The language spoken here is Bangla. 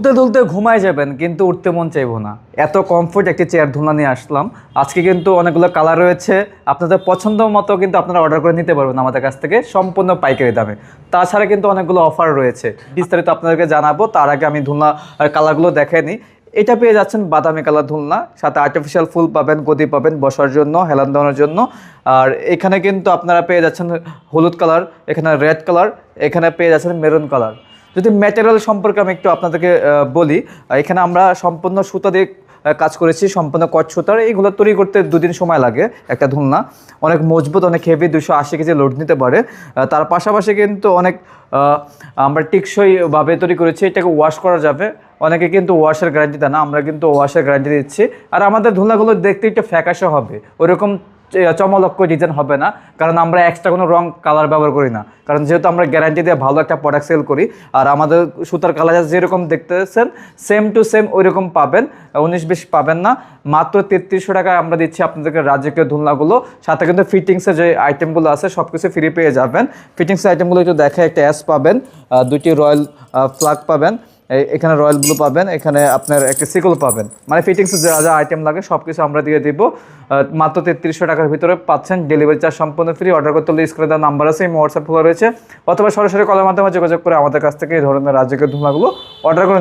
দুলতে দুলতে ঘুমায় যাবেন কিন্তু উঠতে মন চাইবো না, এত কমফোর্ট একটি চেয়ার দোলনা নিয়ে আসলাম। আজকে কিন্তু অনেকগুলো কালার রয়েছে, আপনাদের পছন্দ মতো কিন্তু আপনারা অর্ডার করে নিতে পারবেন আমাদের কাছ থেকে সম্পূর্ণ পাইকারি দামে। তাছাড়া কিন্তু অনেকগুলো অফার রয়েছে, বিস্তারিত আপনাদেরকে জানাবো। তার আগে আমি দোলনা কালারগুলো দেখাই নিই। এটা পেয়ে যাচ্ছেন বাদামি কালার দোলনা, সাথে আর্টিফিশিয়াল ফুল পাবেন, গদি পাবেন বসার জন্য, হেলান দেওয়ার জন্য। আর এখানে কিন্তু আপনারা পেয়ে যাচ্ছেন হলুদ কালার, এখানে রেড কালার, এখানে পেয়ে যাচ্ছেন মেরুন কালার। যদি ম্যাটেরিয়াল সম্পর্কে আমি একটু আপনাদেরকে বলি, এখানে আমরা সম্পূর্ণ সুতা দিয়ে কাজ করেছি, সম্পূর্ণ কট সুতার। এইগুলো তৈরি করতে 2 দিন সময় লাগে। একটা দোলনা অনেক মজবুত, অনেক হেভি, 280 কেজি লোড নিতে পারে। তার পাশাপাশি কিন্তু অনেক আমরা টেকসইভাবে তৈরি করেছি, এটাকে ওয়াশ করা যাবে। অনেকে কিন্তু ওয়াশের গ্যারান্টি দেয় না, আমরা কিন্তু ওয়াশের গ্যারান্টি দিচ্ছি। আর আমাদের দোলনাগুলো দেখতে একটু ফ্যাকাশে হবে, ওইরকম চমলক্ষ ডিজাইন হবে না, কারণ আমরা এক্সট্রা কোনো রং কালার ব্যবহার করি না। কারণ যেহেতু আমরা গ্যারান্টি দিয়ে ভালো একটা প্রোডাক্ট সেল করি, আর আমাদের সুতার কালার যেরকম দেখতেছেন সেম টু সেম ওইরকম পাবেন, 19-20 পাবেন না। মাত্র 3300 টাকায় আমরা দিচ্ছি আপনাদেরকে রাজকীয় দোলনাগুলো। সাথে কিন্তু ফিটিংসের যে আইটেমগুলো আছে সব কিছু ফ্রি পেয়ে যাবেন। ফিটিংসের আইটেমগুলো একটু দেখে, একটা অ্যাস পাবেন, 2টি রয়্যাল প্লাগ পাবেন, এখানে রয়্যাল ব্লু পাবেন, এখানে আপনার একটা সিকল পাবেন। মানে ফিটিংসে যা যা আইটেম লাগে সব কিছু আমরা দিয়ে দিব। মাত্র 3300 টাকার ভিতরে পাচ্ছেন। ডেলিভারি চার্জ সম্পূর্ণ ফ্রি। অর্ডার করতে হলে স্ক্রিনে দেওয়া নাম্বার আছে, হোয়াটসঅ্যাপ খোলা রয়েছে, অথবা সরাসরি কলের মাধ্যমে যোগাযোগ করে আমাদের কাছ থেকে এই ধরনের রাজকীয় দোলনাগুলো অর্ডার করে